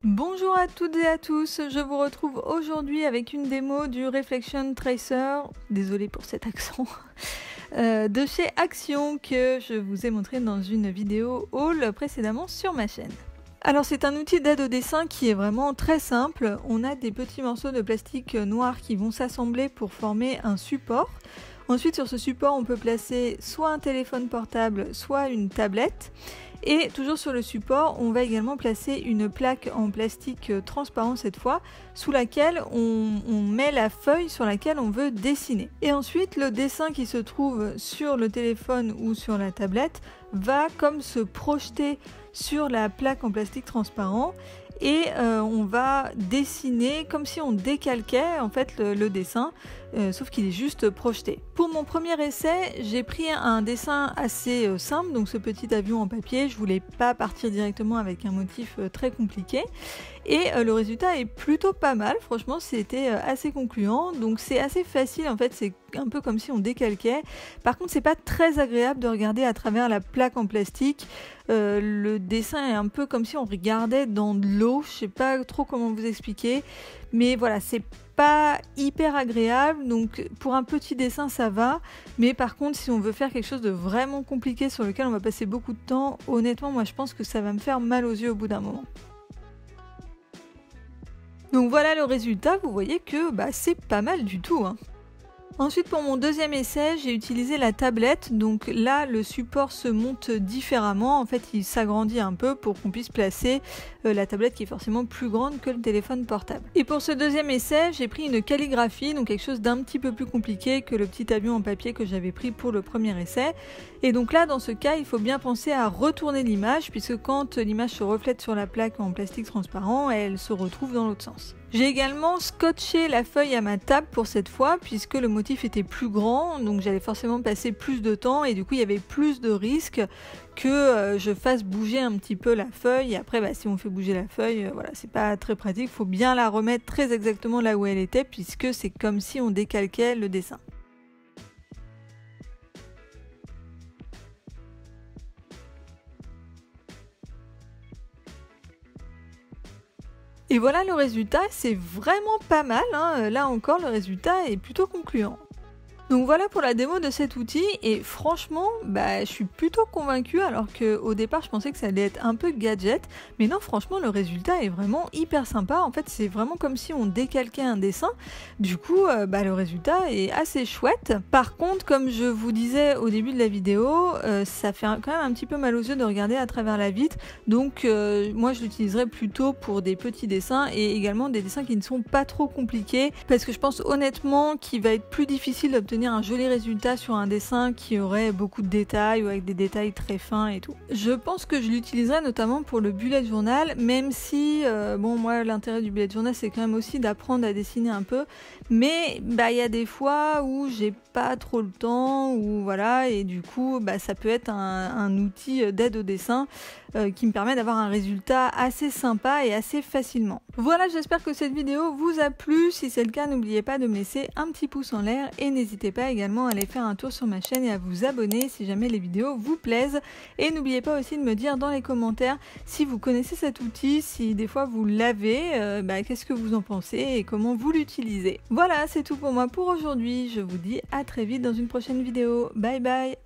Bonjour à toutes et à tous, je vous retrouve aujourd'hui avec une démo du Reflection Tracer, désolée pour cet accent, de chez Action que je vous ai montré dans une vidéo haul précédemment sur ma chaîne. Alors c'est un outil d'aide au dessin qui est vraiment très simple. On a des petits morceaux de plastique noir qui vont s'assembler pour former un support. Ensuite sur ce support on peut placer soit un téléphone portable, soit une tablette. Et toujours sur le support, on va également placer une plaque en plastique transparent cette fois, sous laquelle on met la feuille sur laquelle on veut dessiner. Et ensuite, le dessin qui se trouve sur le téléphone ou sur la tablette va comme se projeter sur la plaque en plastique transparent et on va dessiner comme si on décalquait en fait le dessin, sauf qu'il est juste projeté. Pour mon premier essai, j'ai pris un dessin assez simple, donc ce petit avion en papier. Je voulais pas partir directement avec un motif très compliqué. Et le résultat est plutôt pas mal, franchement c'était assez concluant, donc c'est assez facile en fait, c'est un peu comme si on décalquait. Par contre c'est pas très agréable de regarder à travers la plaque en plastique, le dessin est un peu comme si on regardait dans de l'eau, je sais pas trop comment vous expliquer, mais voilà, c'est pas hyper agréable, donc pour un petit dessin ça va, mais par contre si on veut faire quelque chose de vraiment compliqué sur lequel on va passer beaucoup de temps, honnêtement moi je pense que ça va me faire mal aux yeux au bout d'un moment. Donc voilà le résultat, vous voyez que c'est pas mal du tout, hein. Ensuite pour mon deuxième essai, j'ai utilisé la tablette, donc là le support se monte différemment, en fait il s'agrandit un peu pour qu'on puisse placer la tablette qui est forcément plus grande que le téléphone portable. Et pour ce deuxième essai, j'ai pris une calligraphie, donc quelque chose d'un petit peu plus compliqué que le petit avion en papier que j'avais pris pour le premier essai. Et donc là dans ce cas, il faut bien penser à retourner l'image, puisque quand l'image se reflète sur la plaque en plastique transparent, elle se retrouve dans l'autre sens. J'ai également scotché la feuille à ma table pour cette fois, puisque le motif était plus grand, donc j'allais forcément passer plus de temps et du coup il y avait plus de risques que je fasse bouger un petit peu la feuille. Et après si on fait bouger la feuille, voilà, c'est pas très pratique, il faut bien la remettre très exactement là où elle était, puisque c'est comme si on décalquait le dessin. Et voilà le résultat, c'est vraiment pas mal, hein. Là encore le résultat est plutôt concluant. Donc voilà pour la démo de cet outil et franchement je suis plutôt convaincue, alors qu'au départ je pensais que ça allait être un peu gadget, mais non, franchement le résultat est vraiment hyper sympa. En fait c'est vraiment comme si on décalquait un dessin, du coup le résultat est assez chouette. Par contre, comme je vous disais au début de la vidéo, ça fait quand même un petit peu mal aux yeux de regarder à travers la vitre, donc moi je l'utiliserai plutôt pour des petits dessins et également des dessins qui ne sont pas trop compliqués, parce que je pense honnêtement qu'il va être plus difficile d'obtenir un joli résultat sur un dessin qui aurait beaucoup de détails ou avec des détails très fins et tout. Je pense que je l'utiliserai notamment pour le bullet journal, même si moi l'intérêt du bullet journal c'est quand même aussi d'apprendre à dessiner un peu, mais il y a des fois où j'ai pas trop le temps, ou voilà, et du coup ça peut être un outil d'aide au dessin qui me permet d'avoir un résultat assez sympa et assez facilement. Voilà, j'espère que cette vidéo vous a plu. Si c'est le cas, n'oubliez pas de me laisser un petit pouce en l'air et n'hésitez pas également à aller faire un tour sur ma chaîne et à vous abonner si jamais les vidéos vous plaisent. Et n'oubliez pas aussi de me dire dans les commentaires si vous connaissez cet outil, si des fois vous l'avez, qu'est-ce que vous en pensez et comment vous l'utilisez. Voilà, c'est tout pour moi pour aujourd'hui. Je vous dis à très vite dans une prochaine vidéo. Bye bye!